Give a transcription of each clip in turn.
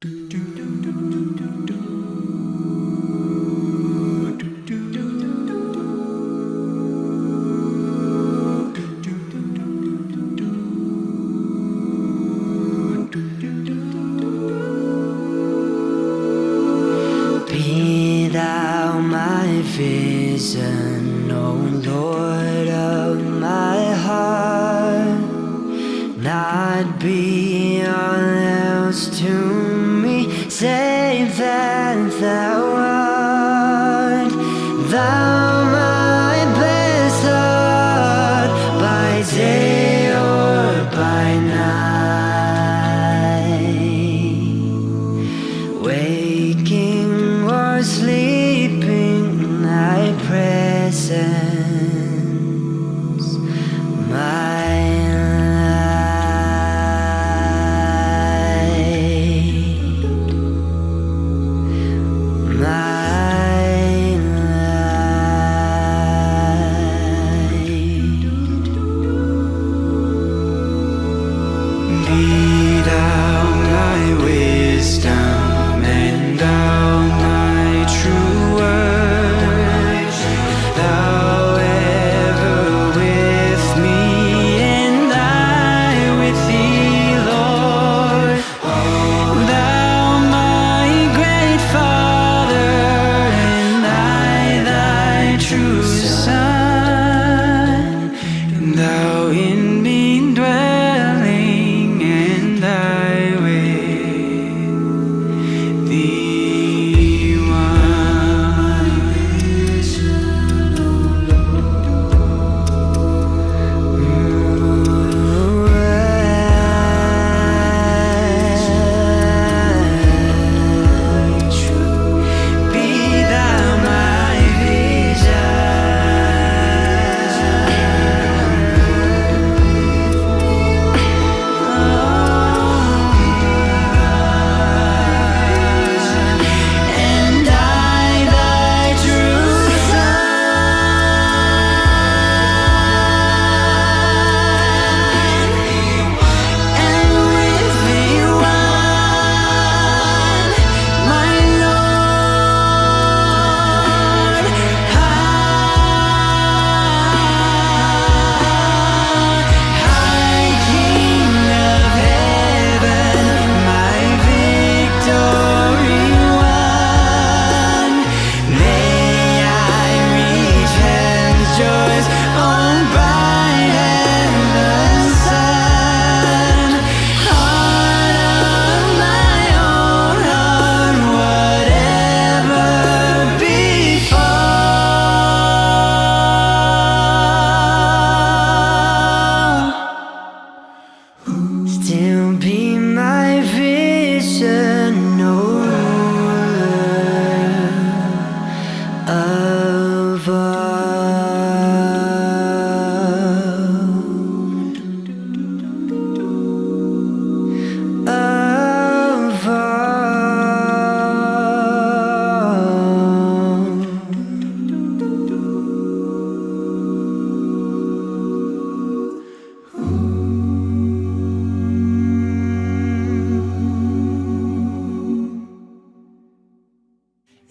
Be thou my vision, O Lord of my heart. Not be all else to me, save that thou art. Thou my best thought, by day or by night. Waking or sleeping, thy presence, my still be my vision, O Lord of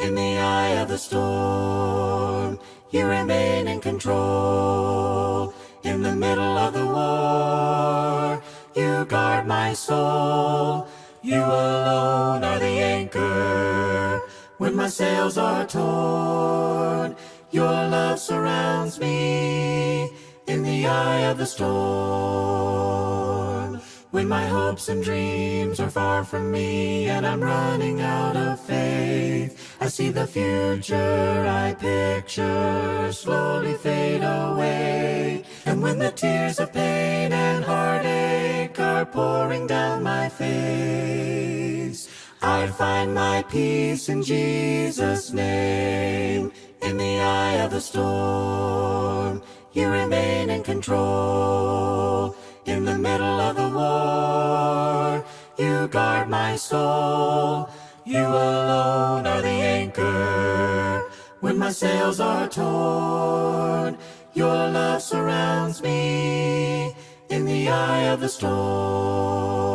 In the eye of the storm, you remain in control. In the middle of the war, you guard my soul. You alone are the anchor when my sails are torn. Your love surrounds me in the eye of the storm. When my hopes and dreams are far from me and I'm running out of faith, I see the future I picture slowly fade away. And when the tears of pain and heartache are pouring down my face, I find my peace in Jesus' name. In the eye of the storm, you remain in control. In the middle of the war, you guard my soul. You alone are the anchor when my sails are torn. Your love surrounds me in the eye of the storm.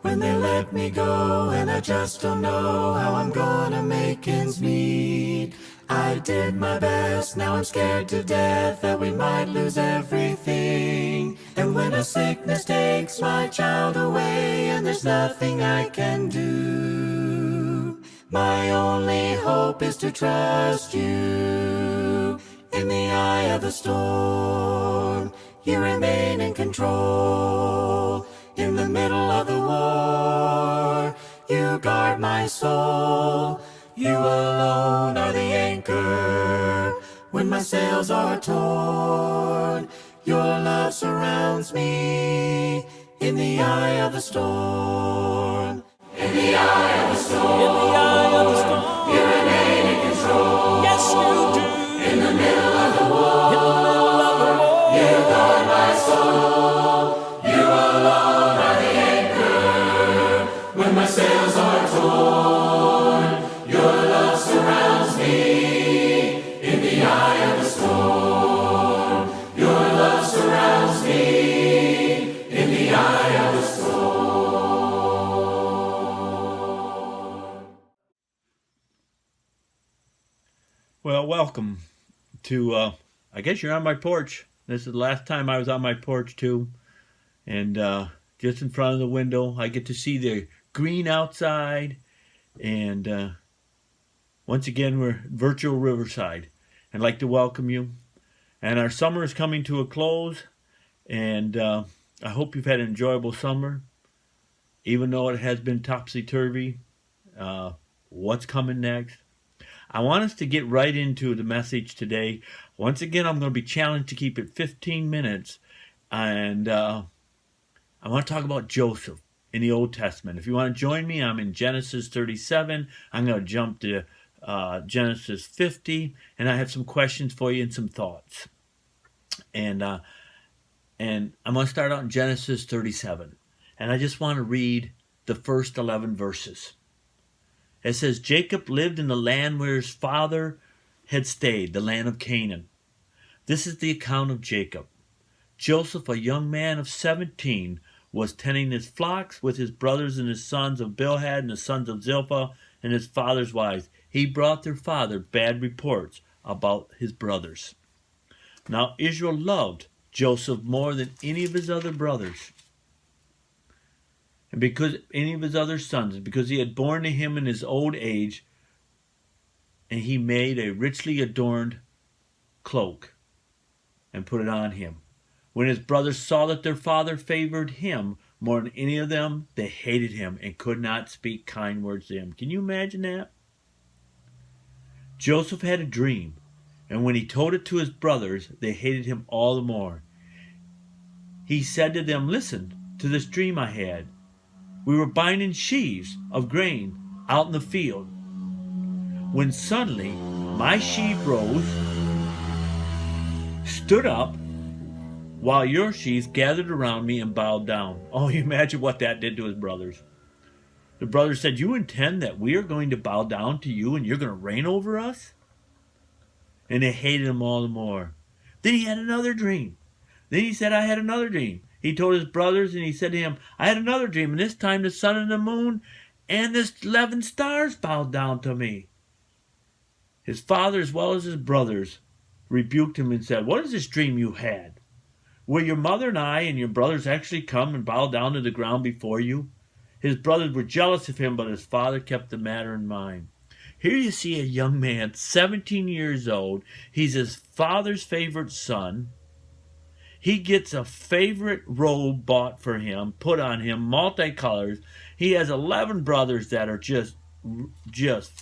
when they let me go, and I just don't know how I'm gonna make ends meet. I did my best, now I'm scared to death that we might lose everything. And when a sickness takes my child away and there's nothing I can do, my only hope is to trust you. In the eye of the storm, you remain in control. In the middle of the war, you guard my soul. You alone are the anchor when my sails are torn. Your love surrounds me in the eye of the storm. In the eye of the storm, in the eye of the storm, you remain in control. Yes, you do. In the middle of the war, in the middle of the war, you guard my soul. You alone are the anchor when my sails are torn. Your love surrounds me in the eye of the storm. Your love surrounds me in the eye of the storm. Well, welcome to, I guess you're on my porch. This is the last time I was on my porch, too. And just in front of the window, I get to see the green outside. And once again, we're virtual Riverside. I'd like to welcome you. And our summer is coming to a close. And I hope you've had an enjoyable summer. Even though it has been topsy-turvy. What's coming next? I want us to get right into the message today. Once again, I'm going to be challenged to keep it 15 minutes. And I want to talk about Joseph in the Old Testament. If you want to join me, I'm in Genesis 37. I'm going to jump to Genesis 50. And I have some questions for you and some thoughts. And I'm going to start out in Genesis 37. And I just want to read the first 11 verses. It says, Jacob lived in the land where his father had stayed, the land of Canaan. This is the account of Jacob. Joseph, a young man of 17, was tending his flocks with his brothers and his sons of Bilhad and the sons of Zilpah and his father's wives. He brought their father bad reports about his brothers. Now Israel loved Joseph more than any of his other brothers. And because any of his other sons, because he had born to him in his old age, and he made a richly adorned cloak and put it on him. When his brothers saw that their father favored him more than any of them, they hated him and could not speak kind words to him. Can you imagine that? Joseph had a dream, and when he told it to his brothers, they hated him all the more. He said to them, listen to this dream I had. We were binding sheaves of grain out in the field, when suddenly my sheaf rose, stood up, while your sheaves gathered around me and bowed down. Oh, you imagine what that did to his brothers. The brothers said, you intend that we are going to bow down to you and you're going to reign over us? And they hated him all the more. Then he had another dream. Then he said, I had another dream. He told his brothers, and he said to him, I had another dream, and this time the sun and the moon and the 11 stars bowed down to me. His father, as well as his brothers, rebuked him and said, what is this dream you had? Will your mother and I and your brothers actually come and bow down to the ground before you? His brothers were jealous of him, but his father kept the matter in mind. Here you see a young man, 17 years old. He's his father's favorite son. He gets a favorite robe bought for him, put on him, multicolors. He has 11 brothers that are just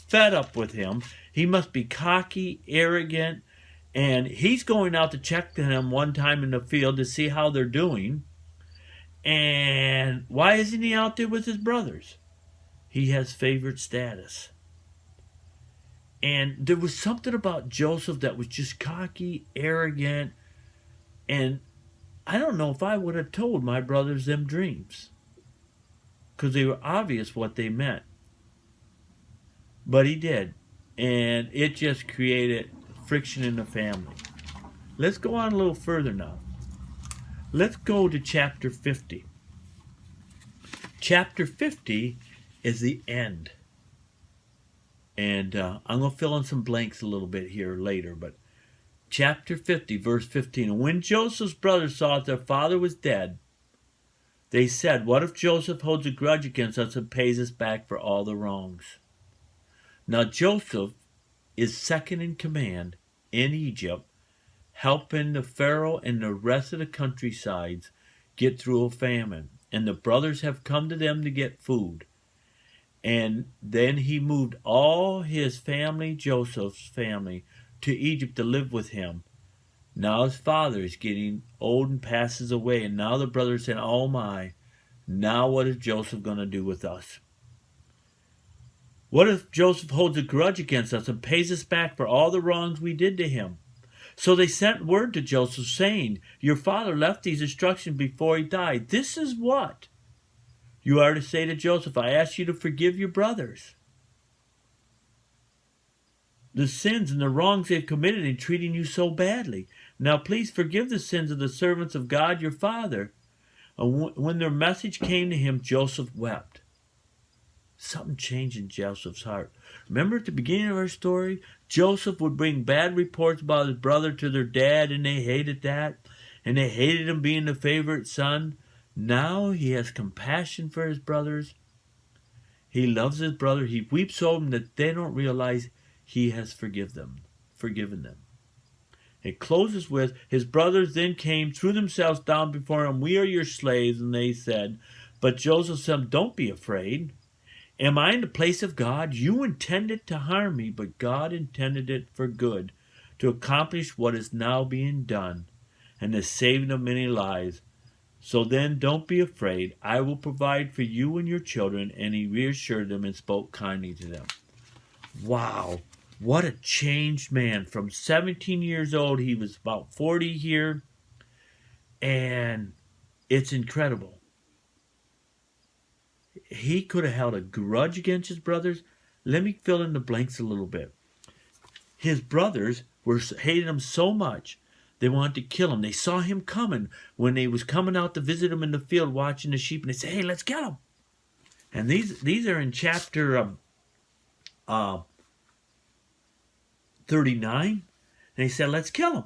fed up with him. He must be cocky, arrogant, and he's going out to check them one time in the field to see how they're doing. And why isn't he out there with his brothers? He has favorite status. And there was something about Joseph that was just cocky, arrogant, and I don't know if I would have told my brothers them dreams, because they were obvious what they meant. But he did, and it just created friction in the family. Let's go on a little further now. Let's go to chapter 50. Chapter 50 is the end. And I'm going to fill in some blanks a little bit here later, but chapter 50, verse 15. And when Joseph's brothers saw that their father was dead, they said, "What if Joseph holds a grudge against us and pays us back for all the wrongs?" Now Joseph is second in command in Egypt, helping the Pharaoh and the rest of the countrysides get through a famine. And the brothers have come to them to get food. And then he moved all his family, Joseph's family, to Egypt to live with him. Now his father is getting old and passes away. And now the brothers said, "Oh my, now what is Joseph going to do with us? What if Joseph holds a grudge against us and pays us back for all the wrongs we did to him?" So they sent word to Joseph saying, "Your father left these instructions before he died. This is what you are to say to Joseph. I ask you to forgive your brothers the sins and the wrongs they've committed in treating you so badly. Now please forgive the sins of the servants of God your father." And when their message came to him, Joseph wept. Something changed in Joseph's heart. Remember at the beginning of our story, Joseph would bring bad reports about his brother to their dad, and they hated that. And they hated him being the favorite son. Now he has compassion for his brothers. He loves his brother. He weeps over them that they don't realize he has forgiven them. It closes with, his brothers then came, threw themselves down before him. "We are your slaves." And they said, but Joseph said, "Don't be afraid. Am I in the place of God? You intended to harm me, but God intended it for good, to accomplish what is now being done, and the saving of many lives. So then don't be afraid. I will provide for you and your children." And he reassured them and spoke kindly to them. Wow, what a changed man. From 17 years old, he was about 40 here, and it's incredible. He could have held a grudge against his brothers. Let me fill in the blanks a little bit. His brothers hated him so much, they wanted to kill him. They saw him coming when they was coming out to visit him in the field watching the sheep, and they said, "Hey, let's kill him." And these are in chapter 39. And they said, "Let's kill him."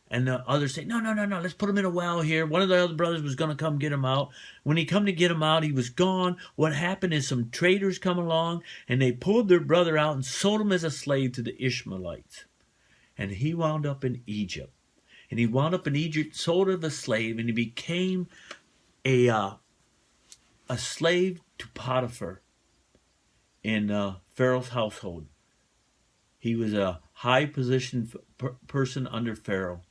And the others say, no, let's put him in a well here. One of the other brothers was going to come get him out. When he come to get him out, he was gone. What happened is some traders come along, and they pulled their brother out and sold him as a slave to the Ishmaelites. And he wound up in Egypt. And he wound up in Egypt, sold as a slave, and he became a slave to Potiphar in Pharaoh's household. He was a high-positioned person under Pharaoh.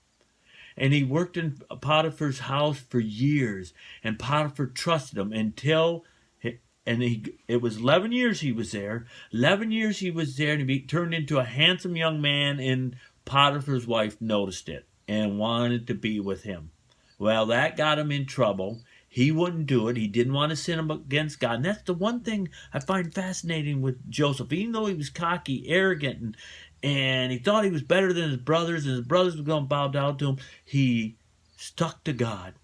And he worked in Potiphar's house for years. And Potiphar trusted him until, it was 11 years he was there. 11 years he was there, and he turned into a handsome young man, and Potiphar's wife noticed it and wanted to be with him. Well, that got him in trouble. He wouldn't do it. He didn't want to sin against God. And that's the one thing I find fascinating with Joseph. Even though he was cocky, arrogant, and he thought he was better than his brothers, and his brothers were going to bow down to him, he stuck to God.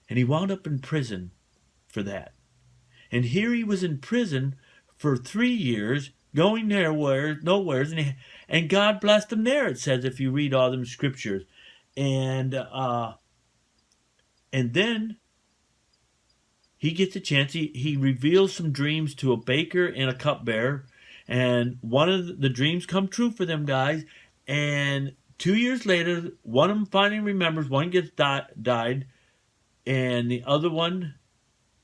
And he wound up in prison for that. And here he was in prison for 3 years, going nowhere, and God blessed him there, it says, if you read all them scriptures. And then he gets a chance. He reveals some dreams to a baker and a cupbearer. And one of the dreams come true for them guys. And 2 years later, one of them finally remembers. One gets died. And the other one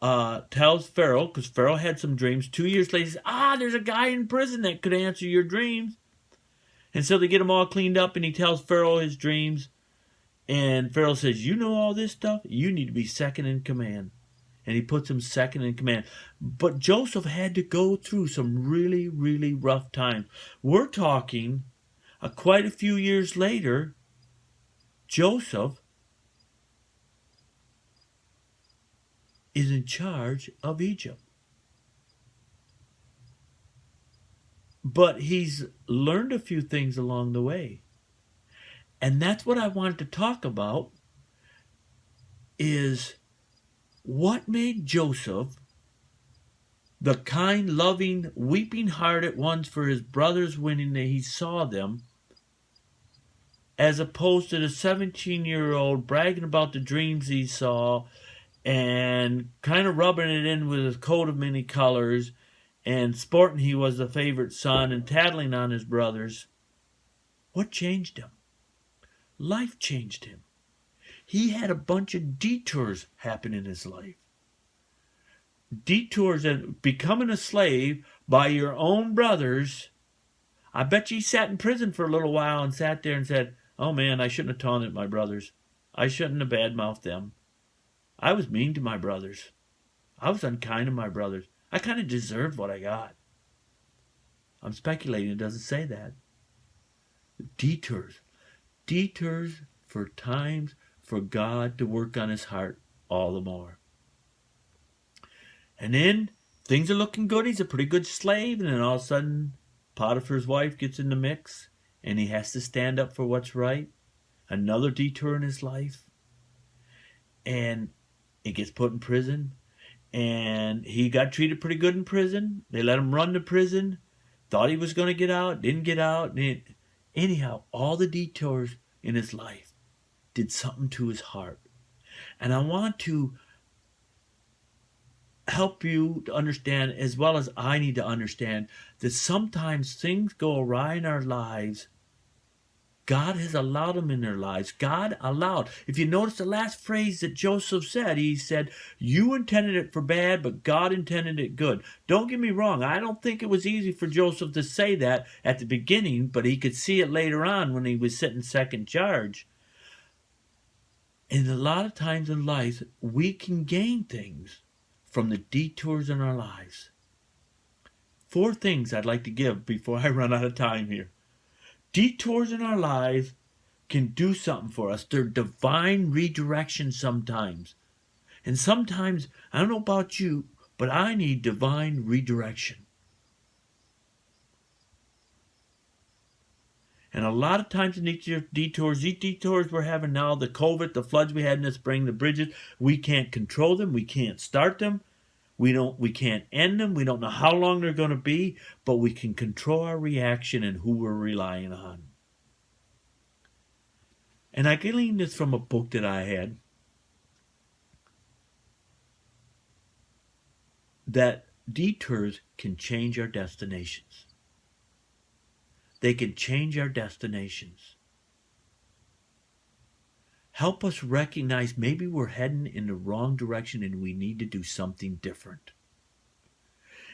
tells Pharaoh, because Pharaoh had some dreams. 2 years later, he says, there's a guy in prison that could answer your dreams. And so they get him all cleaned up, and he tells Pharaoh his dreams. And Pharaoh says, "You know all this stuff? You need to be second in command." And he puts him second in command. But Joseph had to go through some really, really rough times. We're talking quite a few years later, Joseph is in charge of Egypt. But he's learned a few things along the way. And that's what I wanted to talk about, is What made Joseph, the kind, loving, weeping heart at once for his brothers when he saw them, as opposed to the 17-year-old bragging about the dreams he saw and kind of rubbing it in with his coat of many colors and sporting he was the favorite son and tattling on his brothers? What changed him? Life changed him. He had a bunch of detours happen in his life. Detours and becoming a slave by your own brothers. I bet you he sat in prison for a little while and sat there and said, oh man, I shouldn't have taunted my brothers. I shouldn't have badmouthed them. I was mean to my brothers. I was unkind to my brothers. I kind of deserved what I got. I'm speculating, it doesn't say that. Detours. Detours for times for God to work on his heart all the more. And then things are looking good. He's a pretty good slave. And then all of a sudden, Potiphar's wife gets in the mix. And he has to stand up for what's right. Another detour in his life. And he gets put in prison. And he got treated pretty good in prison. They let him run to prison. Thought he was going to get out. Didn't get out. Anyhow, all the detours in his life did something to his heart. And I want to help you to understand, as well as I need to understand, that sometimes things go awry in our lives. God has allowed them in their lives. God allowed. If you notice the last phrase that Joseph said, he said, you intended it for bad, but God intended it good. Don't get me wrong. I don't think it was easy for Joseph to say that at the beginning, but he could see it later on when he was sitting second charge. And a lot of times in life, we can gain things from the detours in our lives. 4 things I'd like to give before I run out of time here. Detours in our lives can do something for us. They're divine redirection sometimes. And sometimes, I don't know about you, but I need divine redirection. And a lot of times in these detours we're having now, the COVID, the floods we had in the spring, the bridges, we can't control them. We can't start them. We can't end them. We don't know how long they're going to be, but we can control our reaction and who we're relying on. And I gleaned this from a book that I had, that detours can change our destinations. They can change our destinations. Help us recognize maybe we're heading in the wrong direction and we need to do something different.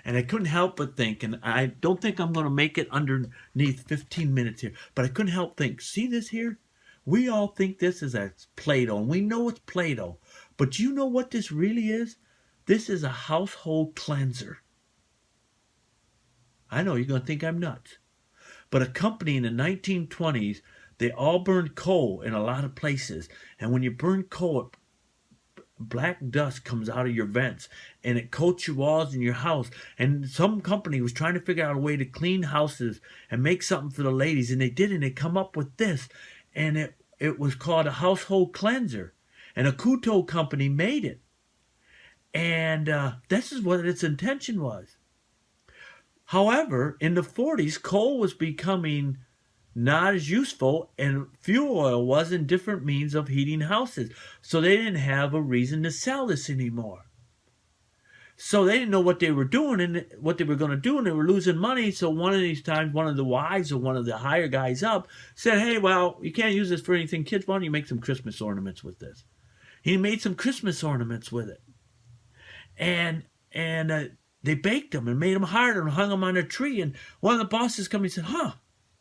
And I couldn't help but think, and I don't think I'm going to make it underneath 15 minutes here, but I couldn't help think, see this here? We all think this is a Play-Doh, and we know it's Play-Doh. But you know what this really is? This is a household cleanser. I know you're going to think I'm nuts. But a company in the 1920s, they all burned coal in a lot of places. And when you burn coal, black dust comes out of your vents. And it coats your walls in your house. And some company was trying to figure out a way to clean houses and make something for the ladies. And they did, and they come up with this. And it was called a household cleanser. And a Kuto company made it. And this is what its intention was. However, in the 40s, coal was becoming not as useful, and fuel oil was in different means of heating houses. So they didn't have a reason to sell this anymore. So they didn't know what they were doing and what they were going to do, and they were losing money. So one of these times, one of the wives or one of the higher guys up said, hey, well, you can't use this for anything. Kids, why don't you make some Christmas ornaments with this? He made some Christmas ornaments with it. And they baked them and made them harder and hung them on a tree. And one of the bosses came and said,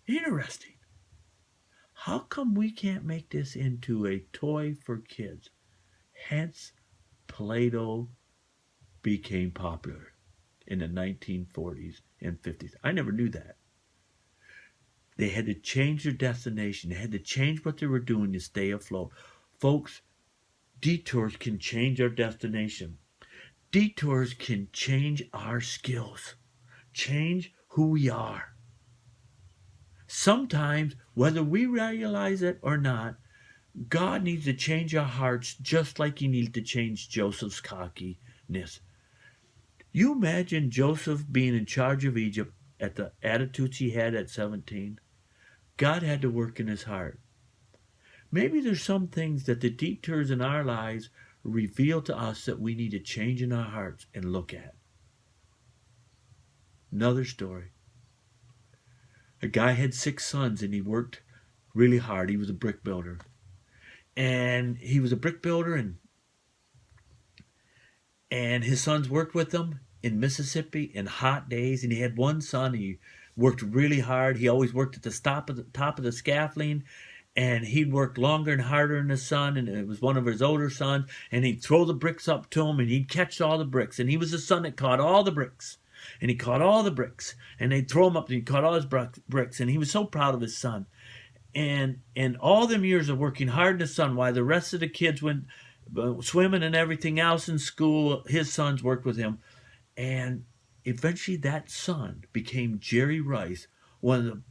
interesting. How come we can't make this into a toy for kids? Hence, Play-Doh became popular in the 1940s and 50s. I never knew that. They had to change their destination. They had to change what they were doing to stay afloat. Folks, detours can change our destination. Detours can change our skills, change who we are. Sometimes, whether we realize it or not, God needs to change our hearts just like he needed to change Joseph's cockiness. You imagine Joseph being in charge of Egypt at the attitudes he had at 17? God had to work in his heart. Maybe there's some things that the detours in our lives reveal to us that we need to change in our hearts and look at. Another story. A guy had 6 sons and he worked really hard. He was a brick builder. And he was a brick builder and his sons worked with him in Mississippi in hot days. And he had one son, he worked really hard. He always worked at the top of the scaffolding. And he'd work longer and harder than his son, and it was one of his older sons, and he'd throw the bricks up to him, and he'd catch all the bricks, and he was the son that caught all the bricks, and he caught all the bricks, and they'd throw him up, and he caught all his bricks, and he was so proud of his son. And all them years of working hard in the sun, while the rest of the kids went swimming and everything else in school, his sons worked with him, and eventually that son became Jerry Rice, one of the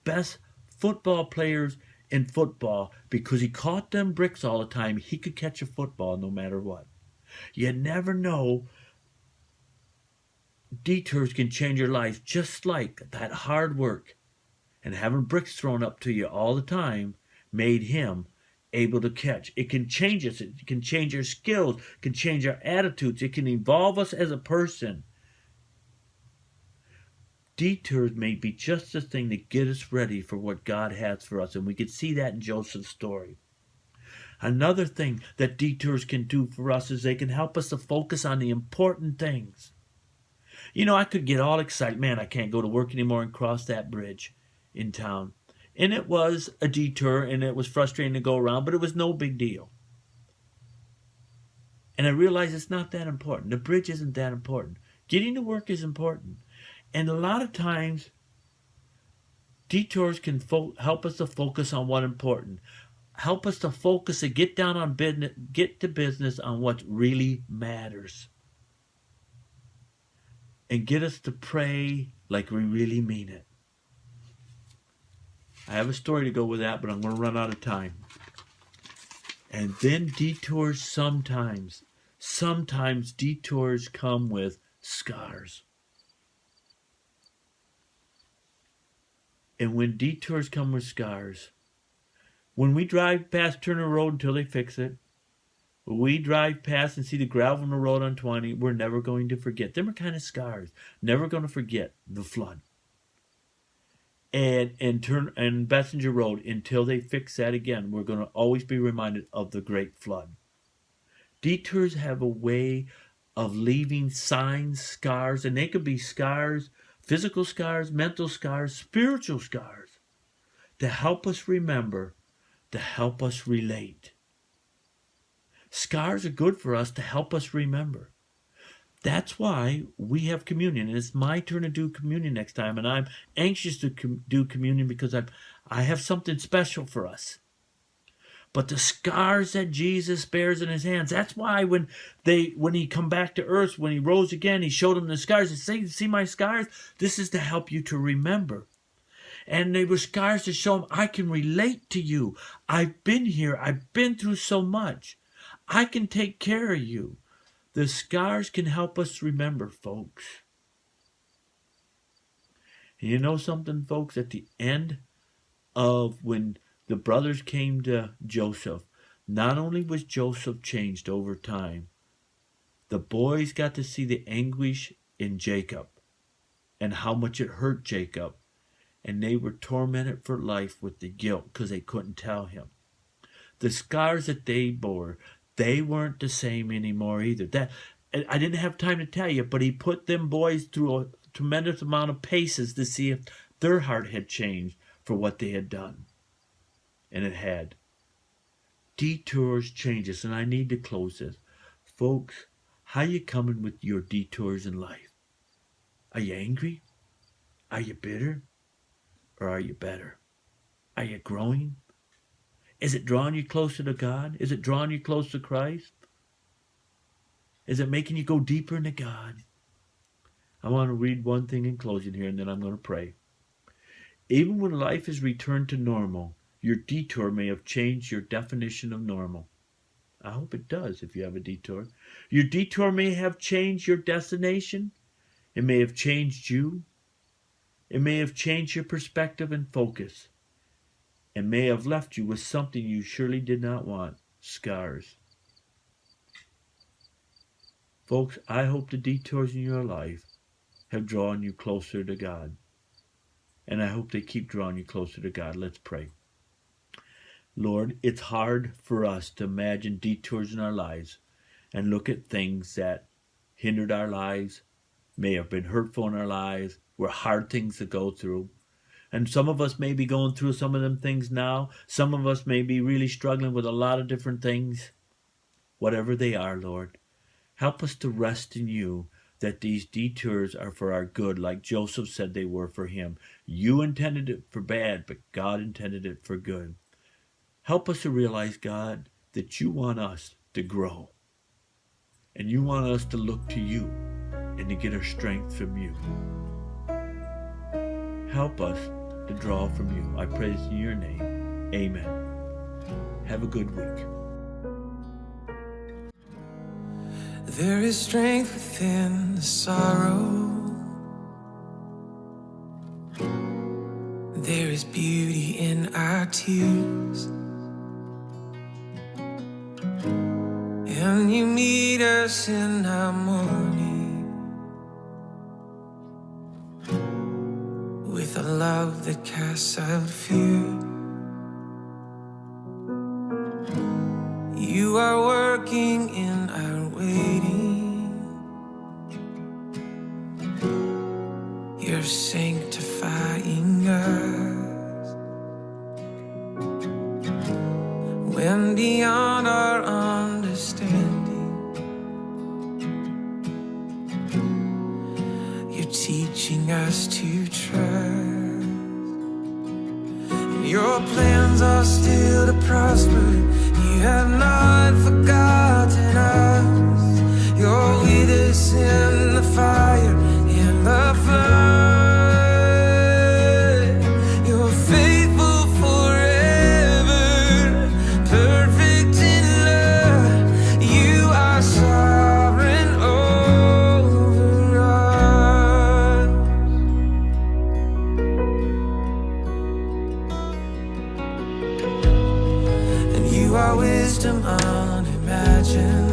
best football players in football, because he caught them bricks all the time. He could catch a football no matter what. You never know. Detours can change your life, just like that hard work and having bricks thrown up to you all the time made him able to catch. It can change us. It can change our skills. It can change our attitudes. It can evolve us as a person. Detours may be just the thing to get us ready for what God has for us, and we can see that in Joseph's story. Another thing that detours can do for us is they can help us to focus on the important things. You know, I could get all excited. Man, I can't go to work anymore and cross that bridge in town. And it was a detour, and it was frustrating to go around, but it was no big deal. And I realized it's not that important. The bridge isn't that important. Getting to work is important. And a lot of times, detours can help us to focus on what's important. Help us to focus and get down on business, get to business on what really matters. And get us to pray like we really mean it. I have a story to go with that, but I'm going to run out of time. And then detours sometimes detours come with scars. And when detours come with scars, when we drive past Turner Road until they fix it, when we drive past and see the gravel on the road on 20, we're never going to forget. Them are kind of scars. Never going to forget the flood. And Bessenger Road, until they fix that again, we're going to always be reminded of the great flood. Detours have a way of leaving signs, scars, and they could be scars, physical scars, mental scars, spiritual scars, to help us remember, to help us relate. Scars are good for us to help us remember. That's why we have communion. And it's my turn to do communion next time. And I'm anxious to do communion because I have something special for us. But the scars that Jesus bears in his hands, that's why when he come back to earth, when he rose again, he showed them the scars. He said, see my scars? This is to help you to remember. And they were scars to show him, I can relate to you. I've been here. I've been through so much. I can take care of you. The scars can help us remember, folks. And you know something, folks? At the end of when the brothers came to Joseph, not only was Joseph changed over time, the boys got to see the anguish in Jacob and how much it hurt Jacob. And they were tormented for life with the guilt because they couldn't tell him. The scars that they bore, they weren't the same anymore either. That I didn't have time to tell you, but he put them boys through a tremendous amount of paces to see if their heart had changed for what they had done. And it had. Detours change us, and I need to close this. Folks, how you coming with your detours in life? Are you angry? Are you bitter? Or are you better? Are you growing? Is it drawing you closer to God? Is it drawing you close to Christ? Is it making you go deeper into God? I want to read one thing in closing here, and then I'm going to pray. Even when life is returned to normal, Your detour may have changed your definition of normal. I hope it does if you have a detour. Your detour may have changed your destination. It may have changed you. It may have changed your perspective and focus. It may have left you with something you surely did not want, scars. Folks, I hope the detours in your life have drawn you closer to God. And I hope they keep drawing you closer to God. Let's pray. Lord, it's hard for us to imagine detours in our lives and look at things that hindered our lives, may have been hurtful in our lives, were hard things to go through. And some of us may be going through some of them things now. Some of us may be really struggling with a lot of different things. Whatever they are, Lord, help us to rest in you, that these detours are for our good, like Joseph said they were for him. You intended it for bad, but God intended it for good. Help us to realize, God, that you want us to grow. And you want us to look to you and to get our strength from you. Help us to draw from you. I pray this in your name. Amen. Have a good week. There is strength within the sorrow. There is beauty in our tears. And you meet us in our mourning with a love that casts out fear. You are working in our waiting. You're sanctifying us when beyond our understanding you're teaching us to trust. Your plans are still to prosper. You have not forgotten us. You're with us in the fire, in the flood. You're faithful forever, perfect in love. You are sovereign over us. And you are wisdom unimagined.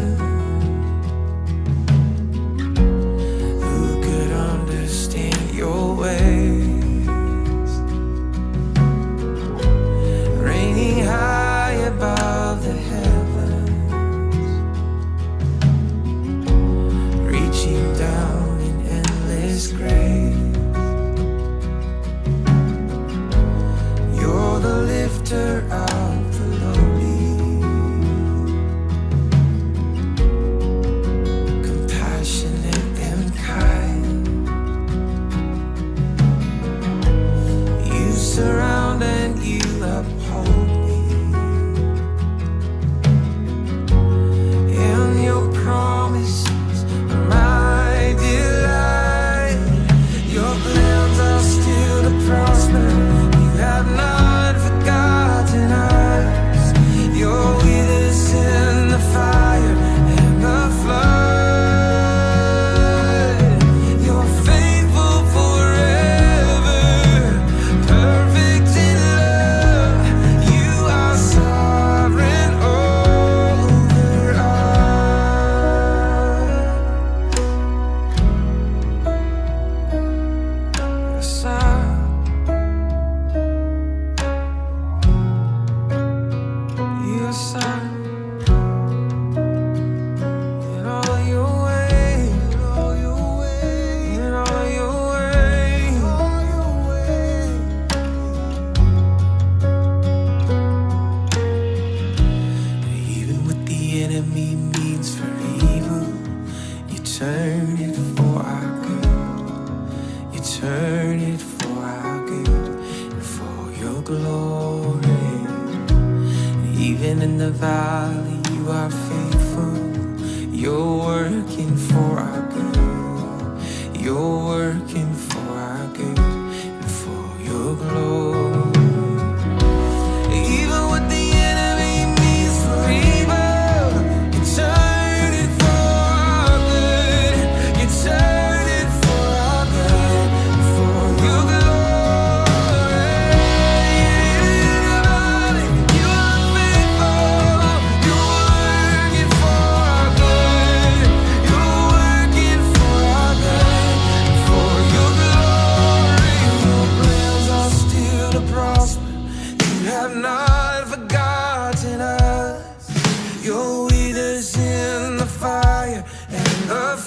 Who could understand your ways? Reigning high above the heavens, reaching down in endless grace. You're the lifter of the lowly, compassionate and kind. You surround and you uphold me, and your promises are my delight. Your plans are still to prosper. You have not forgotten us. You're with us in the fire and the flood. You're faithful forever, perfect in love. You are sovereign over us. You're sovereign in all your ways, in all your ways, in all your ways, in all your ways. Even what the enemy means for evil, you turn it for our good. You turn it for our good and for your glory. Even in the valley, you are faithful. You're working for our good. You're working for our good and for your glory.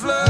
flood.